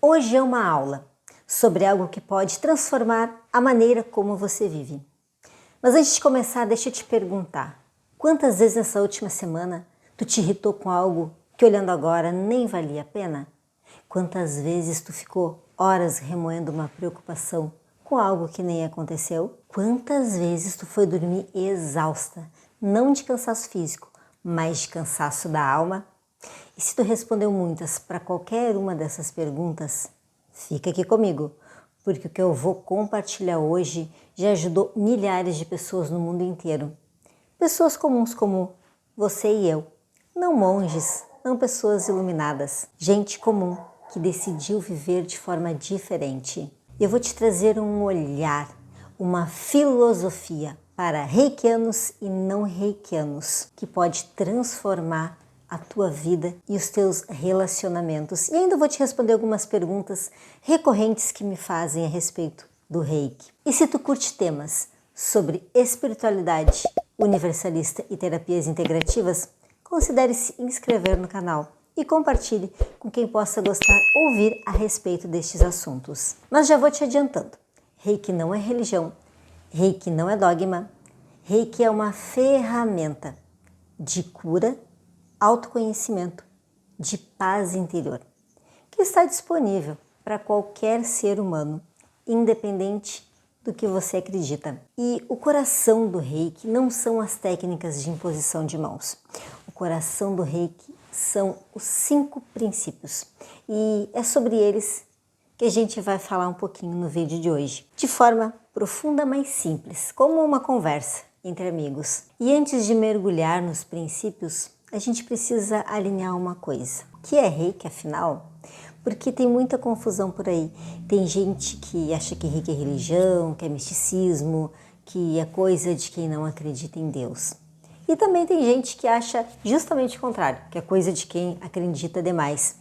Hoje é uma aula sobre algo que pode transformar a maneira como você vive. Mas antes de começar, deixa eu te perguntar, quantas vezes nessa última semana tu te irritou com algo que olhando agora nem valia a pena? Quantas vezes tu ficou horas remoendo uma preocupação com algo que nem aconteceu? Quantas vezes tu foi dormir exausta, não de cansaço físico, mas de cansaço da alma? E se tu respondeu muitas para qualquer uma dessas perguntas, fica aqui comigo, porque o que eu vou compartilhar hoje já ajudou milhares de pessoas no mundo inteiro. Pessoas comuns como você e eu, não monges, não pessoas iluminadas, gente comum que decidiu viver de forma diferente. Eu vou te trazer um olhar, uma filosofia para reikianos e não reikianos, que pode transformar a tua vida e os teus relacionamentos. E ainda vou te responder algumas perguntas recorrentes que me fazem a respeito do Reiki. E se tu curte temas sobre espiritualidade universalista e terapias integrativas, considere se inscrever no canal e compartilhe com quem possa gostar ouvir a respeito destes assuntos. Mas já vou te adiantando, Reiki não é religião, Reiki não é dogma, Reiki é uma ferramenta de cura, autoconhecimento, de paz interior, que está disponível para qualquer ser humano, independente do que você acredita. E o coração do Reiki não são as técnicas de imposição de mãos. O coração do Reiki são os 5 princípios. E é sobre eles que a gente vai falar um pouquinho no vídeo de hoje, de forma profunda, mas simples, como uma conversa entre amigos. E antes de mergulhar nos princípios, a gente precisa alinhar uma coisa. O que é Reiki, afinal? Porque tem muita confusão por aí. Tem gente que acha que Reiki é religião, que é misticismo, que é coisa de quem não acredita em Deus. E também tem gente que acha justamente o contrário, que é coisa de quem acredita demais.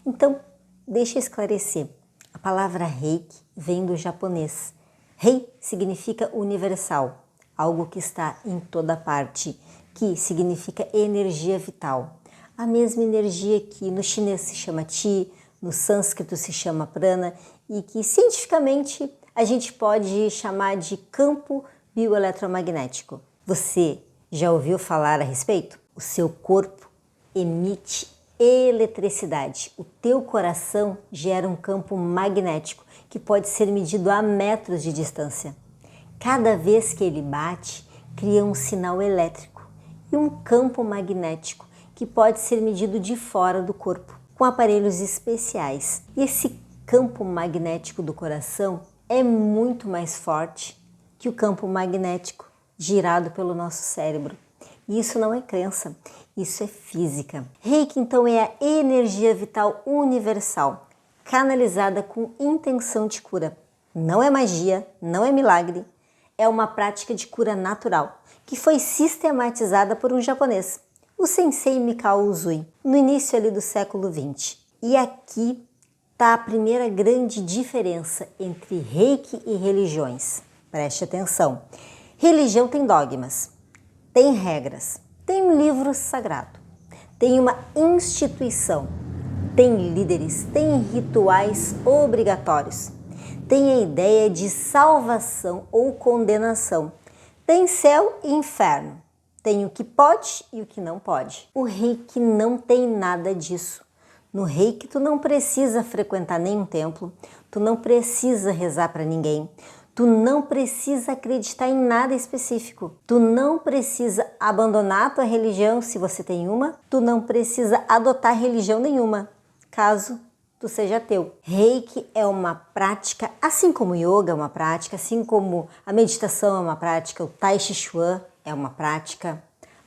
Então, deixa eu esclarecer. A palavra Reiki vem do japonês. Rei significa universal, algo que está em toda parte, que significa energia vital. A mesma energia que no chinês se chama Qi, no sânscrito se chama Prana e que cientificamente a gente pode chamar de campo bioeletromagnético. Você já ouviu falar a respeito? O seu corpo emite eletricidade. O teu coração gera um campo magnético que pode ser medido a metros de distância. Cada vez que ele bate, cria um sinal elétrico e um campo magnético que pode ser medido de fora do corpo, com aparelhos especiais. E esse campo magnético do coração é muito mais forte que o campo magnético girado pelo nosso cérebro. E isso não é crença, isso é física. Reiki, então, é a energia vital universal, canalizada com intenção de cura. Não é magia, não é milagre, é uma prática de cura natural, que foi sistematizada por um japonês, o Sensei Mikao Usui, no início ali do século XX. E aqui está a primeira grande diferença entre Reiki e religiões. Preste atenção. Religião tem dogmas, tem regras, tem um livro sagrado, tem uma instituição, tem líderes, tem rituais obrigatórios, tem a ideia de salvação ou condenação, tem céu e inferno, tem o que pode e o que não pode. O Reiki não tem nada disso. No Reiki tu não precisa frequentar nenhum templo, tu não precisa rezar para ninguém, tu não precisa acreditar em nada específico, tu não precisa abandonar a tua religião se você tem uma, tu não precisa adotar religião nenhuma, caso tu seja ateu. Reiki é uma prática, assim como o yoga é uma prática, assim como a meditação é uma prática, o Tai Chi Chuan é uma prática,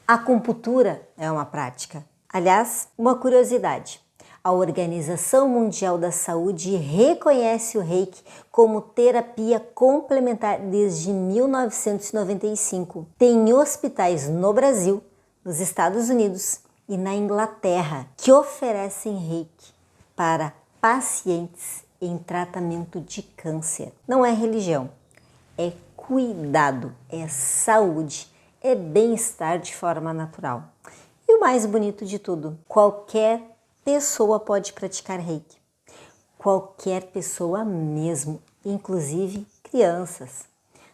a acupuntura é uma prática. Aliás, uma curiosidade. A Organização Mundial da Saúde reconhece o Reiki como terapia complementar desde 1995. Tem hospitais no Brasil, nos Estados Unidos e na Inglaterra que oferecem Reiki para pacientes em tratamento de câncer. Não é religião, é cuidado, é saúde, é bem-estar de forma natural. E o mais bonito de tudo, qualquer pessoa pode praticar Reiki. qualquer pessoa mesmo, inclusive crianças.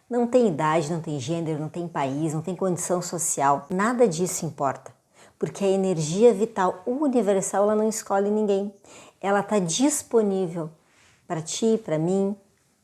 Não tem idade, não tem gênero, não tem país, não tem condição social, nada disso importa. Porque a energia vital universal, ela não escolhe ninguém. Ela está disponível para ti, para mim,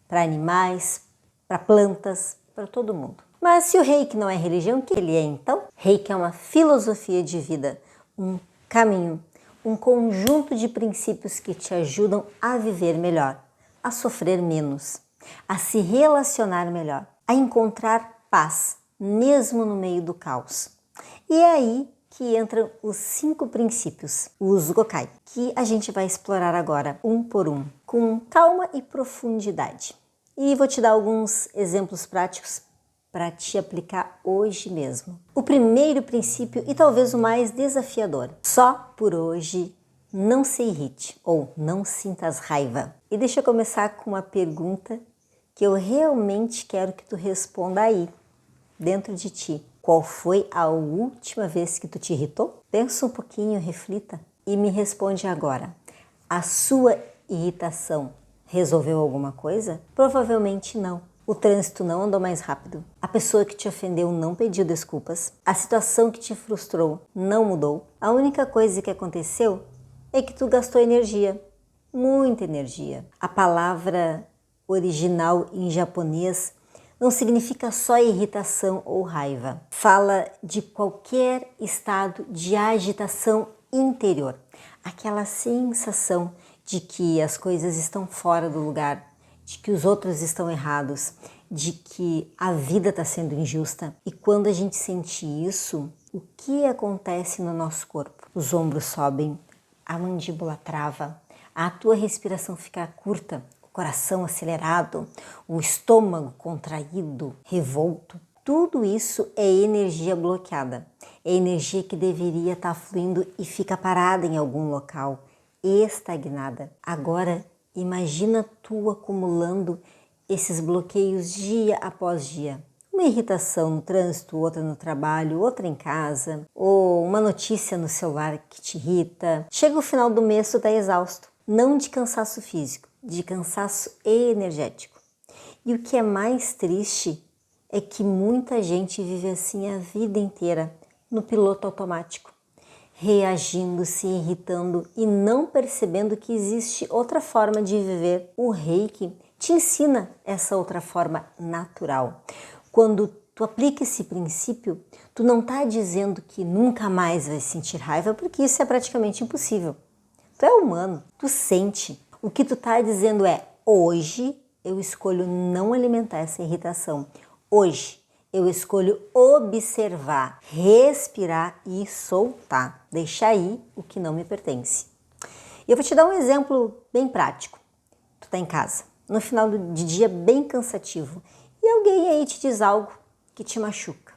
para animais, para plantas, para todo mundo. Mas se o Reiki não é religião, o que ele é então? Reiki é uma filosofia de vida, um caminho, um conjunto de princípios que te ajudam a viver melhor, a sofrer menos, a se relacionar melhor, a encontrar paz, mesmo no meio do caos. E é aí que entram os 5 princípios, os Gokai, que a gente vai explorar agora, um por um, com calma e profundidade. E vou te dar alguns exemplos práticos para te aplicar hoje mesmo. O primeiro princípio e talvez o mais desafiador: só por hoje não se irrite ou não sintas raiva. E deixa eu começar com uma pergunta que eu realmente quero que tu responda aí, dentro de ti. Qual foi a última vez que tu te irritou? Pensa um pouquinho, reflita e me responde agora. A sua irritação resolveu alguma coisa? Provavelmente não. O trânsito não andou mais rápido. A pessoa que te ofendeu não pediu desculpas. A situação que te frustrou não mudou. A única coisa que aconteceu é que tu gastou energia, muita energia. A palavra original em japonês não significa só irritação ou raiva. Fala de qualquer estado de agitação interior. Aquela sensação de que as coisas estão fora do lugar, de que os outros estão errados, de que a vida está sendo injusta. E quando a gente sente isso, o que acontece no nosso corpo? Os ombros sobem, a mandíbula trava, a tua respiração fica curta, o coração acelerado, o estômago contraído, revolto. Tudo isso é energia bloqueada, é energia que deveria estar fluindo e fica parada em algum local, estagnada. Agora, imagina tu acumulando esses bloqueios dia após dia. Uma irritação no trânsito, outra no trabalho, outra em casa, ou uma notícia no celular que te irrita. Chega o final do mês, tu tá exausto. Não de cansaço físico, de cansaço energético. E o que é mais triste é que muita gente vive assim a vida inteira, no piloto automático, reagindo, se irritando e não percebendo que existe outra forma de viver. O Reiki te ensina essa outra forma natural. Quando tu aplica esse princípio, tu não está dizendo que nunca mais vai sentir raiva, porque isso é praticamente impossível. Tu é humano, tu sente. O que tu está dizendo é: hoje eu escolho não alimentar essa irritação. Hoje eu escolho observar, respirar e soltar. Deixar ir o que não me pertence. Eu vou te dar um exemplo bem prático. Tu tá em casa, no final de dia bem cansativo, e alguém aí te diz algo que te machuca.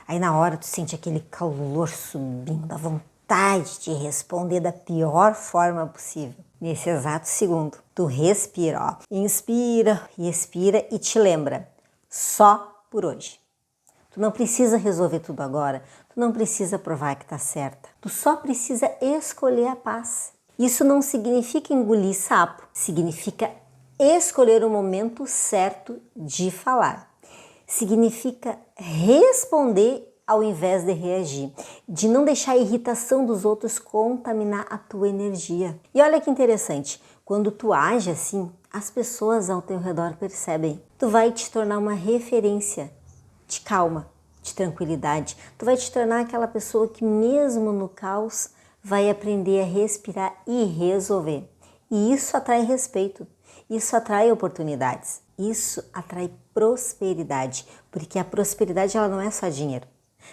Aí na hora tu sente aquele calor subindo, a vontade de responder da pior forma possível. Nesse exato segundo, tu respira, ó. Inspira e expira e te lembra: só por hoje. Tu não precisa resolver tudo agora, tu não precisa provar que tá certa. Tu só precisa escolher a paz. Isso não significa engolir sapo, significa escolher o momento certo de falar. Significa responder ao invés de reagir, de não deixar a irritação dos outros contaminar a tua energia. E olha que interessante, quando tu age assim, as pessoas ao teu redor percebem. Tu vai te tornar uma referência de calma, de tranquilidade. Tu vai te tornar aquela pessoa que mesmo no caos vai aprender a respirar e resolver. E isso atrai respeito, isso atrai oportunidades, isso atrai prosperidade, porque a prosperidade ela não é só dinheiro.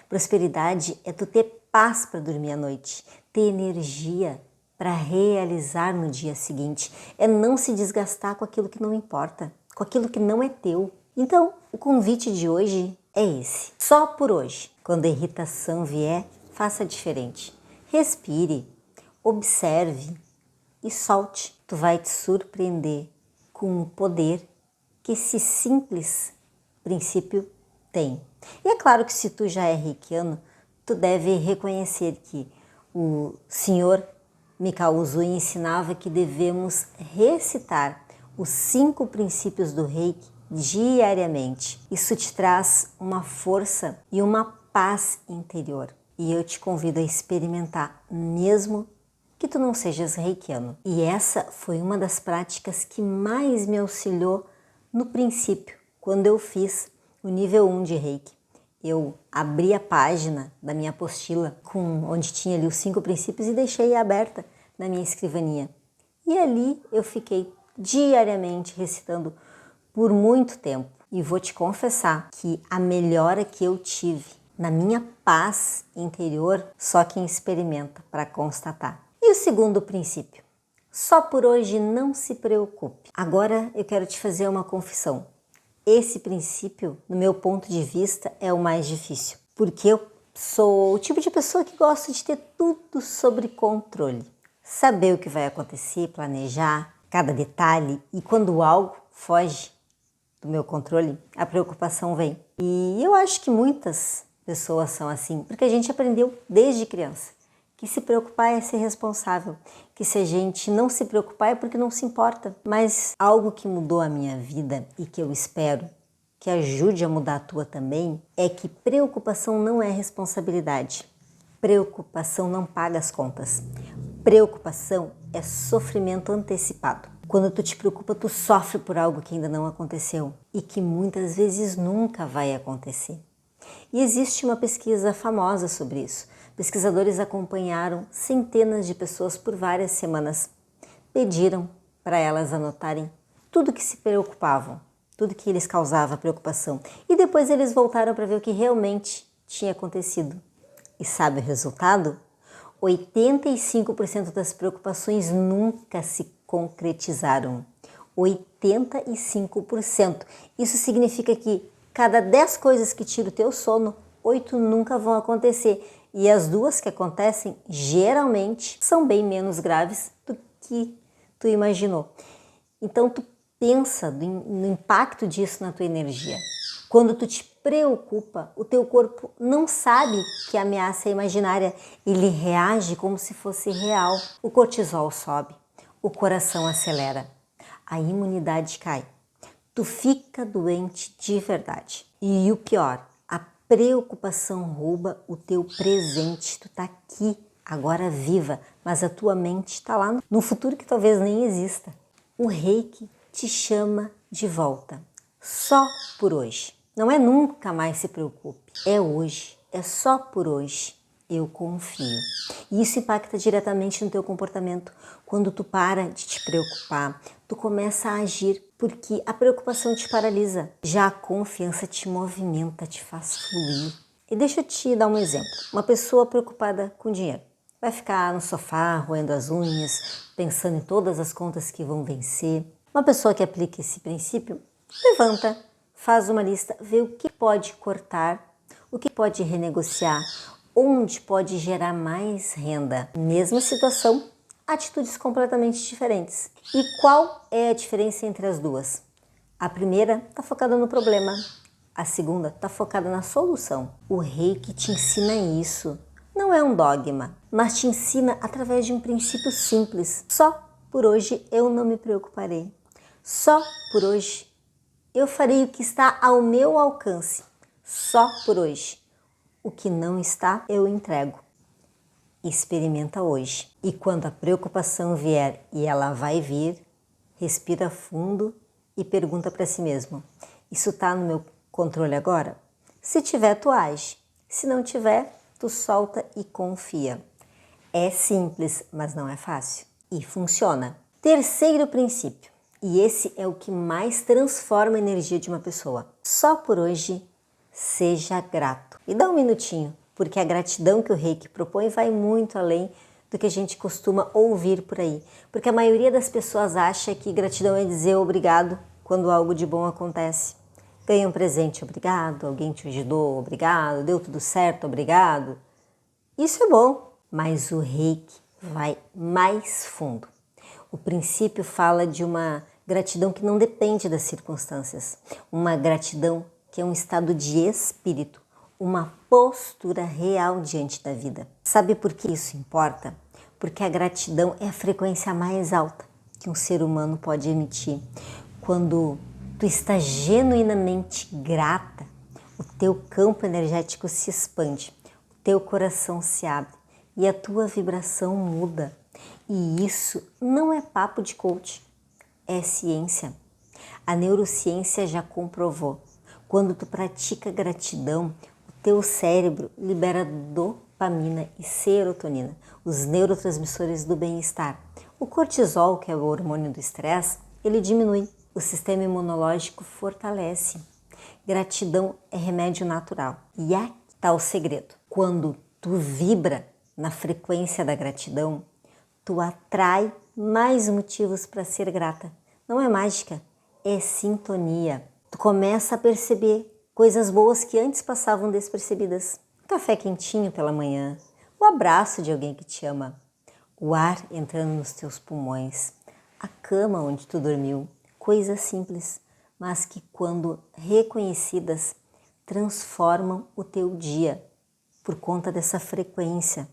Prosperidade é tu ter paz para dormir à noite, ter energia para realizar no dia seguinte, é não se desgastar com aquilo que não importa, com aquilo que não é teu. Então, o convite de hoje é esse. Só por hoje. Quando a irritação vier, faça diferente. Respire, observe e solte. Tu vai te surpreender com o poder que esse simples princípio tem. E é claro que se tu já é reikiano, tu deve reconhecer que o Senhor Mikao Usui ensinava que devemos recitar os 5 princípios do Reiki diariamente. Isso te traz uma força e uma paz interior. E eu te convido a experimentar, mesmo que tu não sejas reikiano. E essa foi uma das práticas que mais me auxiliou no princípio, quando eu fiz o nível 1 de Reiki. Eu abri a página da minha apostila, onde tinha ali os 5 princípios, e deixei aberta na minha escrivaninha. E ali eu fiquei diariamente recitando por muito tempo. E vou te confessar que a melhora que eu tive na minha paz interior, só quem experimenta para constatar. E o segundo princípio? Só por hoje não se preocupe. Agora eu quero te fazer uma confissão. Esse princípio, no meu ponto de vista, é o mais difícil, porque eu sou o tipo de pessoa que gosta de ter tudo sob controle. Saber o que vai acontecer, planejar cada detalhe, e quando algo foge do meu controle, a preocupação vem. E eu acho que muitas pessoas são assim, porque a gente aprendeu desde criança que se preocupar é ser responsável, que se a gente não se preocupar é porque não se importa. Mas algo que mudou a minha vida e que eu espero que ajude a mudar a tua também é que preocupação não é responsabilidade. Preocupação não paga as contas. Preocupação é sofrimento antecipado. Quando tu te preocupa, tu sofre por algo que ainda não aconteceu e que muitas vezes nunca vai acontecer. E existe uma pesquisa famosa sobre isso. Pesquisadores acompanharam centenas de pessoas por várias semanas. Pediram para elas anotarem tudo que se preocupavam, tudo que lhes causava preocupação. E depois eles voltaram para ver o que realmente tinha acontecido. E sabe o resultado? 85% das preocupações nunca se concretizaram. 85%. Isso significa que cada 10 coisas que tiram o teu sono, 8 nunca vão acontecer. E as 2 que acontecem, geralmente, são bem menos graves do que tu imaginou. Então, tu pensa no impacto disso na tua energia. Quando tu te preocupa, o teu corpo não sabe que a ameaça é imaginária. Ele reage como se fosse real. O cortisol sobe, o coração acelera, a imunidade cai. Tu fica doente de verdade. E o pior, a preocupação rouba o teu presente. Tu tá aqui, agora viva, mas a tua mente está lá no futuro que talvez nem exista. O Reiki te chama de volta, só por hoje. Não é nunca mais se preocupe, é hoje, é só por hoje. Eu confio. E isso impacta diretamente no teu comportamento. Quando tu para de te preocupar, tu começa a agir, porque a preocupação te paralisa. Já a confiança te movimenta, te faz fluir. E deixa eu te dar um exemplo. Uma pessoa preocupada com dinheiro vai ficar no sofá, roendo as unhas, pensando em todas as contas que vão vencer. Uma pessoa que aplica esse princípio, levanta, faz uma lista, vê o que pode cortar, o que pode renegociar, onde pode gerar mais renda. Mesma situação, atitudes completamente diferentes. E qual é a diferença entre as duas? A primeira está focada no problema, a segunda está focada na solução. O Reiki te ensina isso. Não é um dogma, mas te ensina através de um princípio simples. Só por hoje eu não me preocuparei. Só por hoje eu farei o que está ao meu alcance. Só por hoje. O que não está, eu entrego. Experimenta hoje. E quando a preocupação vier, e ela vai vir, respira fundo e pergunta para si mesmo: isso está no meu controle agora? Se tiver, tu age. Se não tiver, tu solta e confia. É simples, mas não é fácil. E funciona. Terceiro princípio. E esse é o que mais transforma a energia de uma pessoa. Só por hoje, seja grato. E dá um minutinho, porque a gratidão que o Reiki propõe vai muito além do que a gente costuma ouvir por aí. Porque a maioria das pessoas acha que gratidão é dizer obrigado quando algo de bom acontece. Ganha um presente, obrigado. Alguém te ajudou, obrigado. Deu tudo certo, obrigado. Isso é bom, mas o Reiki vai mais fundo. O princípio fala de uma gratidão que não depende das circunstâncias, uma gratidão que é um estado de espírito, uma postura real diante da vida. Sabe por que isso importa? porque a gratidão é a frequência mais alta que um ser humano pode emitir. Quando tu está genuinamente grata, o teu campo energético se expande, o teu coração se abre e a tua vibração muda. E isso não é papo de coach, é ciência. A neurociência já comprovou. Quando tu pratica gratidão, o teu cérebro libera dopamina e serotonina, os neurotransmissores do bem-estar. O cortisol, que é o hormônio do estresse, ele diminui. O sistema imunológico fortalece. Gratidão é remédio natural. E aqui está o segredo. Quando tu vibra na frequência da gratidão, tu atrai mais motivos para ser grata. Não é mágica, é sintonia. Tu começa a perceber coisas boas que antes passavam despercebidas. Um café quentinho pela manhã, o abraço de alguém que te ama, o ar entrando nos teus pulmões, a cama onde tu dormiu. Coisas simples, mas que quando reconhecidas transformam o teu dia por conta dessa frequência.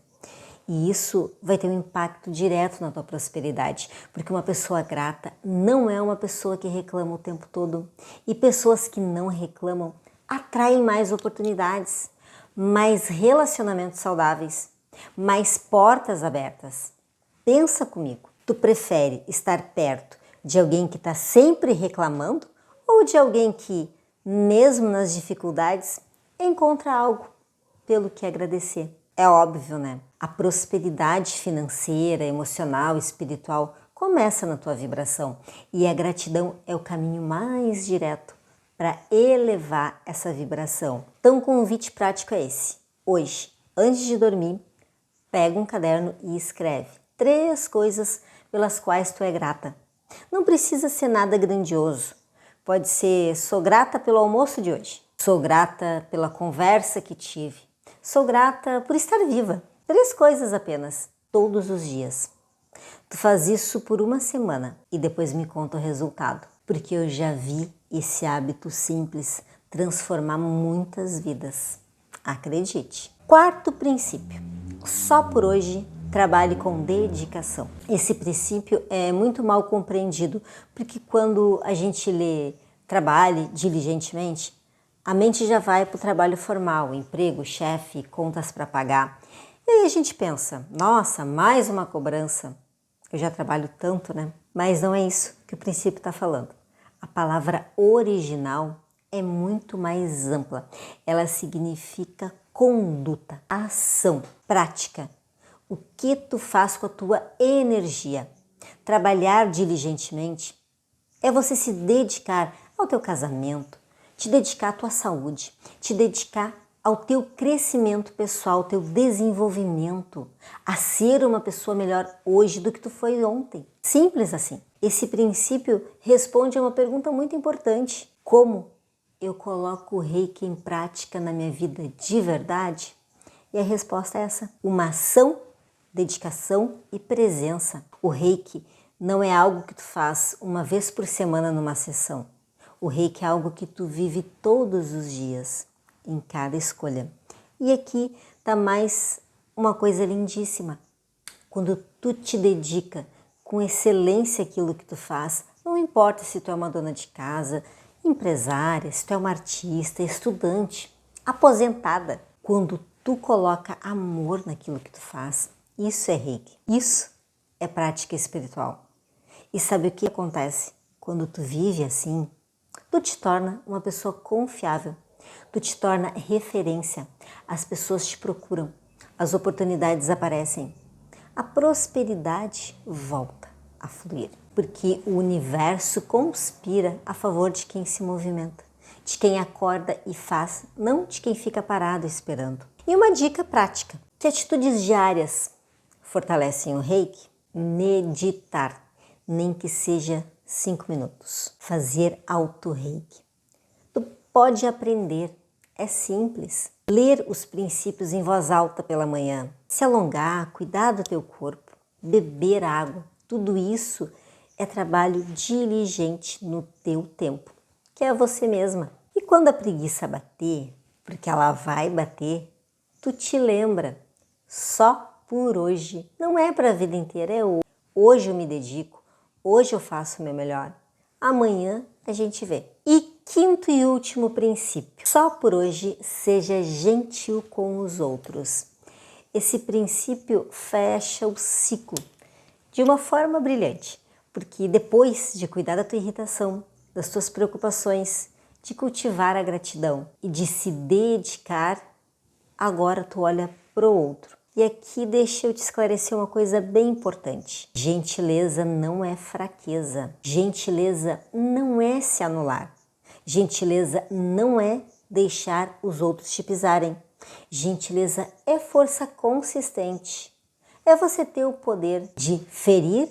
E isso vai ter um impacto direto na tua prosperidade, porque uma pessoa grata não é uma pessoa que reclama o tempo todo. E pessoas que não reclamam atraem mais oportunidades, mais relacionamentos saudáveis, mais portas abertas. Pensa comigo, tu prefere estar perto de alguém que está sempre reclamando ou de alguém que, mesmo nas dificuldades, encontra algo pelo que agradecer? É óbvio, né? A prosperidade financeira, emocional, espiritual começa na tua vibração e a gratidão é o caminho mais direto para elevar essa vibração. Então, o convite prático é esse. Hoje, antes de dormir, pega um caderno e escreve 3 coisas pelas quais tu é grata. Não precisa ser nada grandioso. Pode ser: sou grata pelo almoço de hoje. Sou grata pela conversa que tive. Sou grata por estar viva. 3 coisas apenas, todos os dias. Tu faz isso por 1 semana e depois me conta o resultado, porque eu já vi esse hábito simples transformar muitas vidas. Acredite. 4º princípio: só por hoje trabalhe com dedicação. Esse princípio é muito mal compreendido, porque quando a gente lê trabalhe diligentemente, a mente já vai para o trabalho formal, emprego, chefe, contas para pagar. E aí a gente pensa: nossa, mais uma cobrança. Eu já trabalho tanto, né? Mas não é isso que o princípio está falando. A palavra original é muito mais ampla. Ela significa conduta, ação, prática. O que tu faz com a tua energia? Trabalhar diligentemente é você se dedicar ao teu casamento, te dedicar à tua saúde, te dedicar ao teu crescimento pessoal, ao teu desenvolvimento, a ser uma pessoa melhor hoje do que tu foi ontem. Simples assim. Esse princípio responde a uma pergunta muito importante: como eu coloco o Reiki em prática na minha vida de verdade? E a resposta é essa: uma ação, dedicação e presença. O Reiki não é algo que tu faz uma vez por semana numa sessão. O Reiki é algo que tu vive todos os dias, em cada escolha. E aqui tá mais uma coisa lindíssima. Quando tu te dedica com excelência àquilo que tu faz, não importa se tu é uma dona de casa, empresária, se tu é uma artista, estudante, aposentada. Quando tu coloca amor naquilo que tu faz, isso é Reiki. Isso é prática espiritual. E sabe o que acontece? Quando tu vive assim, tu te torna uma pessoa confiável, tu te torna referência, as pessoas te procuram, as oportunidades aparecem, a prosperidade volta a fluir, porque o universo conspira a favor de quem se movimenta, de quem acorda e faz, não de quem fica parado esperando. E uma dica prática: que atitudes diárias fortalecem o Reiki? Meditar, nem que seja 5 minutos. Fazer auto-reiki. Tu pode aprender, é simples. Ler os princípios em voz alta pela manhã, se alongar, cuidar do teu corpo, beber água. Tudo isso é trabalho diligente no teu tempo, que é você mesma. E quando a preguiça bater, porque ela vai bater, tu te lembra: só por hoje. Não é para a vida inteira, é hoje. Hoje eu me dedico, hoje eu faço o meu melhor. Amanhã a gente vê. E quinto e último princípio. Só por hoje seja gentil com os outros. Esse princípio fecha o ciclo de uma forma brilhante, porque depois de cuidar da tua irritação, das tuas preocupações, de cultivar a gratidão e de se dedicar, agora tu olha pro outro. E aqui deixa eu te esclarecer uma coisa bem importante. Gentileza não é fraqueza. Gentileza não é se anular. Gentileza não é deixar os outros te pisarem. Gentileza é força consistente. É você ter o poder de ferir,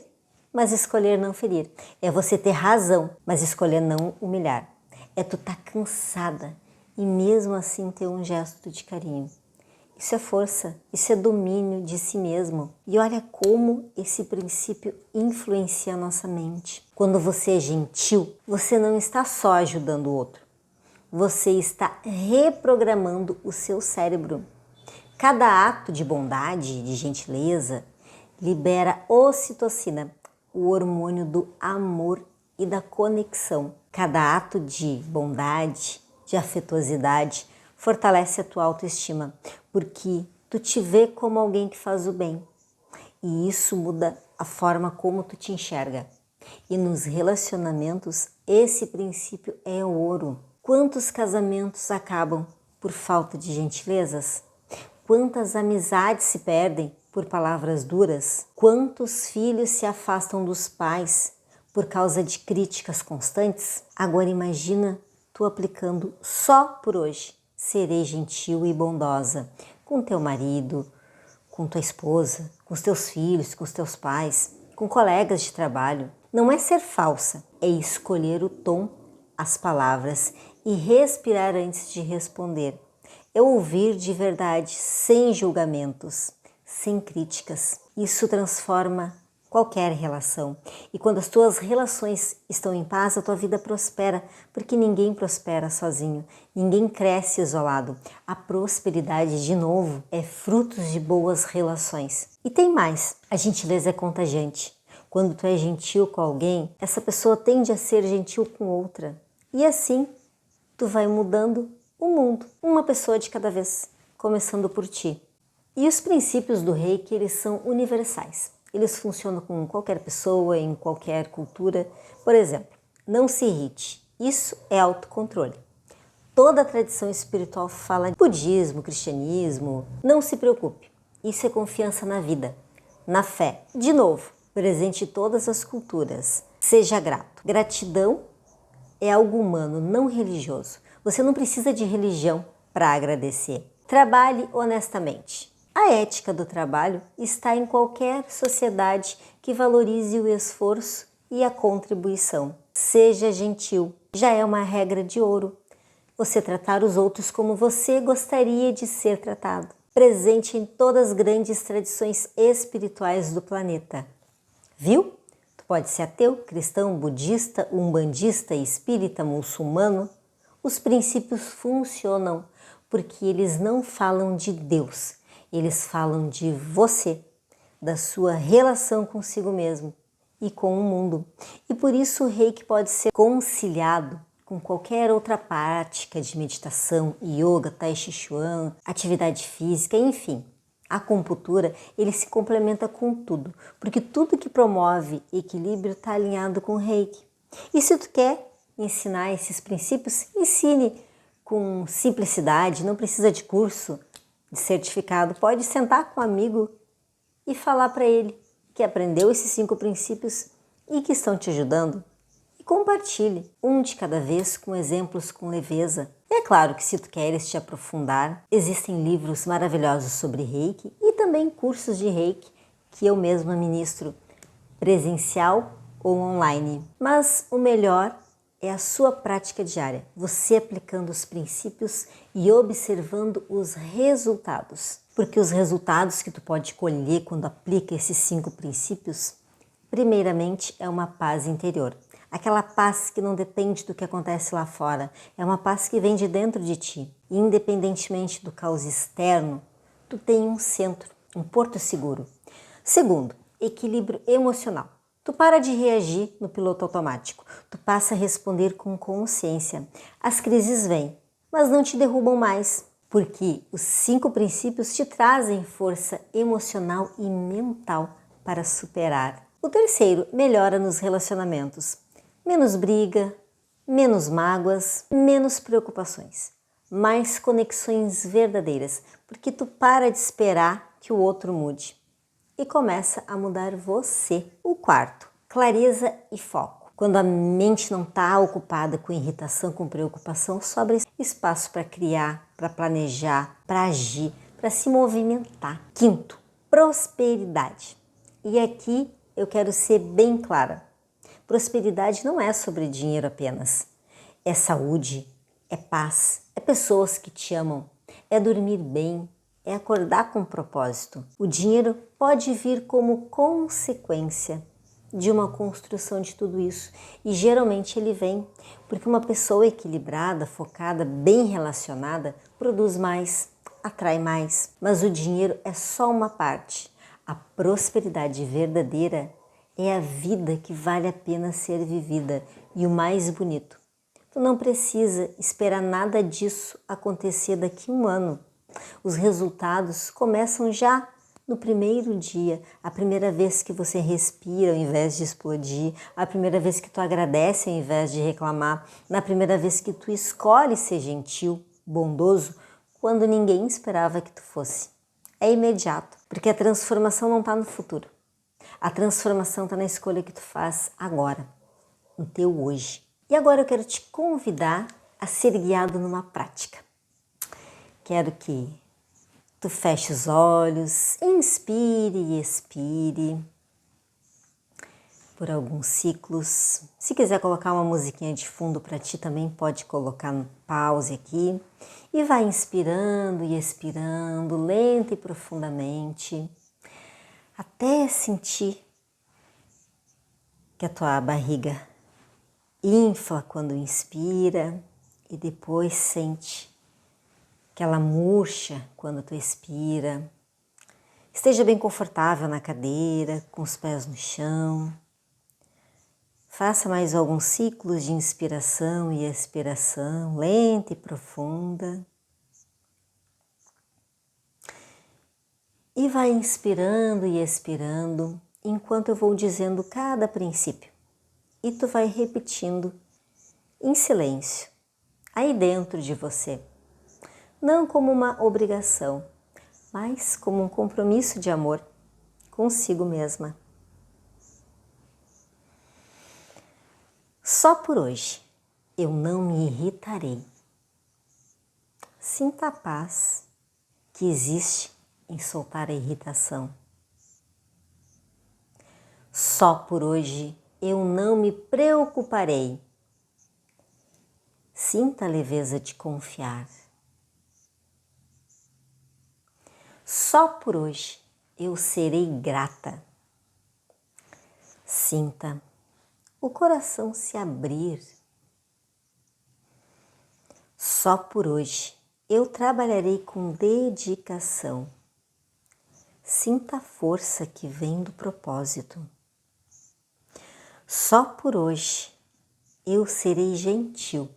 mas escolher não ferir. É você ter razão, mas escolher não humilhar. É tu estar cansada e mesmo assim ter um gesto de carinho. Isso é força, isso é domínio de si mesmo. E olha como esse princípio influencia a nossa mente. Quando você é gentil, você não está só ajudando o outro. Você está reprogramando o seu cérebro. Cada ato de bondade, de gentileza, libera ocitocina, o hormônio do amor e da conexão. Cada ato de bondade, de afetuosidade, fortalece a tua autoestima, porque tu te vê como alguém que faz o bem. E isso muda a forma como tu te enxerga. E nos relacionamentos, esse princípio é ouro. Quantos casamentos acabam por falta de gentilezas? Quantas amizades se perdem por palavras duras? Quantos filhos se afastam dos pais por causa de críticas constantes? Agora imagina tu aplicando só por hoje. Serei gentil e bondosa com teu marido, com tua esposa, com os teus filhos, com os teus pais, com colegas de trabalho. Não é ser falsa, é escolher o tom, as palavras e respirar antes de responder. É ouvir de verdade, sem julgamentos, sem críticas. Isso transforma qualquer relação. E quando as tuas relações estão em paz, a tua vida prospera, porque ninguém prospera sozinho, ninguém cresce isolado. A prosperidade, de novo, é fruto de boas relações. E tem mais, a gentileza é contagiante. Quando tu é gentil com alguém, essa pessoa tende a ser gentil com outra. E assim, tu vai mudando o mundo, uma pessoa de cada vez, começando por ti. E os princípios do Reiki, eles são universais. Eles funcionam com qualquer pessoa, em qualquer cultura. Por exemplo, não se irrite. Isso é autocontrole. Toda a tradição espiritual fala de budismo, cristianismo. Não se preocupe. Isso é confiança na vida, na fé. De novo, presente em todas as culturas. Seja grato. Gratidão é algo humano, não religioso. Você não precisa de religião para agradecer. Trabalhe honestamente. A ética do trabalho está em qualquer sociedade que valorize o esforço e a contribuição. Seja gentil, já é uma regra de ouro. Você tratar os outros como você gostaria de ser tratado. Presente em todas as grandes tradições espirituais do planeta. Viu? Tu pode ser ateu, cristão, budista, umbandista, espírita, muçulmano. Os princípios funcionam porque eles não falam de Deus, eles falam de você, da sua relação consigo mesmo e com o mundo. E por isso o Reiki pode ser conciliado com qualquer outra prática de meditação, yoga, tai chi chuan, atividade física, enfim. A acupuntura, ele se complementa com tudo, porque tudo que promove equilíbrio está alinhado com o Reiki. E se tu quer ensinar esses princípios, ensine com simplicidade, não precisa de curso, de certificado. Pode sentar com um amigo e falar para ele que aprendeu esses 5 princípios e que estão te ajudando. E compartilhe, um de cada vez, com exemplos com leveza. E é claro que se tu queres te aprofundar, existem livros maravilhosos sobre Reiki e também cursos de Reiki que eu mesma ministro, presencial ou online. Mas o melhor é a sua prática diária, você aplicando os princípios e observando os resultados. Porque os resultados que tu pode colher quando aplica esses 5 princípios, primeiramente é uma paz interior. Aquela paz que não depende do que acontece lá fora, é uma paz que vem de dentro de ti. Independentemente do caos externo, tu tem um centro, um porto seguro. Segundo, equilíbrio emocional. Tu para de reagir no piloto automático, tu passa a responder com consciência. As crises vêm, mas não te derrubam mais, porque os 5 princípios te trazem força emocional e mental para superar. O terceiro, melhora nos relacionamentos. Menos briga, menos mágoas, menos preocupações, mais conexões verdadeiras, porque tu para de esperar que o outro mude e começa a mudar você. O quarto, clareza e foco. Quando a mente não está ocupada com irritação, com preocupação, sobra espaço para criar, para planejar, para agir, para se movimentar. Quinto, prosperidade. E aqui eu quero ser bem clara. Prosperidade não é sobre dinheiro apenas. É saúde, é paz, é pessoas que te amam, é dormir bem, é acordar com propósito. O dinheiro pode vir como consequência de uma construção de tudo isso e geralmente ele vem porque uma pessoa equilibrada, focada, bem relacionada, produz mais, atrai mais. Mas o dinheiro é só uma parte. A prosperidade verdadeira é a vida que vale a pena ser vivida e o mais bonito. Tu não precisa esperar nada disso acontecer daqui a um ano. Os resultados começam já no primeiro dia, a primeira vez que você respira ao invés de explodir, a primeira vez que tu agradece ao invés de reclamar, na primeira vez que tu escolhe ser gentil, bondoso, quando ninguém esperava que tu fosse. É imediato, porque a transformação não está no futuro. A transformação está na escolha que tu faz agora, no teu hoje. E agora eu quero te convidar a ser guiado numa prática. Quero que tu feche os olhos, inspire e expire por alguns ciclos. Se quiser colocar uma musiquinha de fundo para ti, também pode colocar no pause aqui. E vai inspirando e expirando, lenta e profundamente, até sentir que a tua barriga infla quando inspira e depois sente que ela murcha quando tu expira. Esteja bem confortável na cadeira, com os pés no chão. Faça mais alguns ciclos de inspiração e expiração, lenta e profunda. E vai inspirando e expirando enquanto eu vou dizendo cada princípio. E tu vai repetindo em silêncio, aí dentro de você. Não como uma obrigação, mas como um compromisso de amor consigo mesma. Só por hoje eu não me irritarei. Sinta a paz que existe em soltar a irritação. Só por hoje eu não me preocuparei. Sinta a leveza de confiar. Só por hoje eu serei grata. Sinta o coração se abrir. Só por hoje eu trabalharei com dedicação. Sinta a força que vem do propósito. Só por hoje eu serei gentil.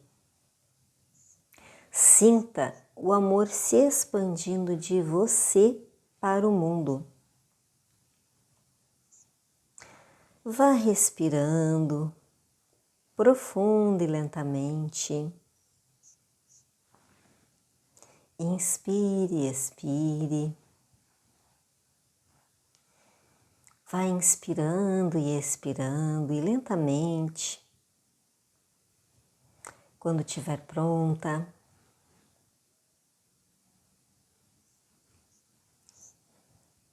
Sinta o amor se expandindo de você para o mundo. Vá respirando profundo e lentamente. Inspire e expire. Vá inspirando e expirando e lentamente. Quando estiver pronta,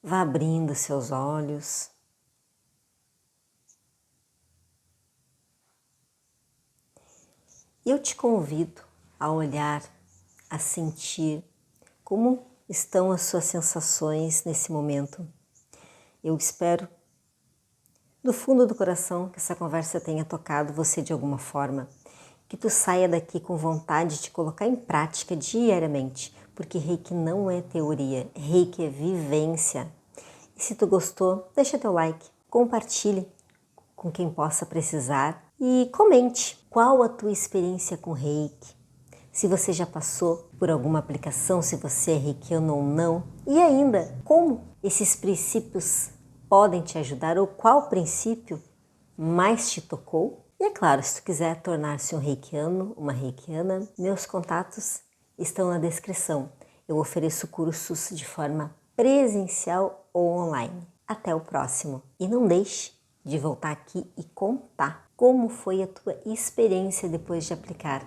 vá abrindo seus olhos. Eu te convido a olhar, a sentir como estão as suas sensações nesse momento. Eu espero, do fundo do coração, que essa conversa tenha tocado você de alguma forma, que tu saia daqui com vontade de colocar em prática diariamente, porque Reiki não é teoria, Reiki é vivência. E se tu gostou, deixa teu like, compartilhe com quem possa precisar e comente qual a tua experiência com Reiki. Se você já passou por alguma aplicação, se você é reikiano ou não, e ainda como esses princípios podem te ajudar ou qual princípio mais te tocou. E é claro, se tu quiser tornar-se um reikiano, uma reikiana, meus contatos estão na descrição. Eu ofereço cursos de forma presencial ou online. Até o próximo. E não deixe de voltar aqui e contar como foi a tua experiência depois de aplicar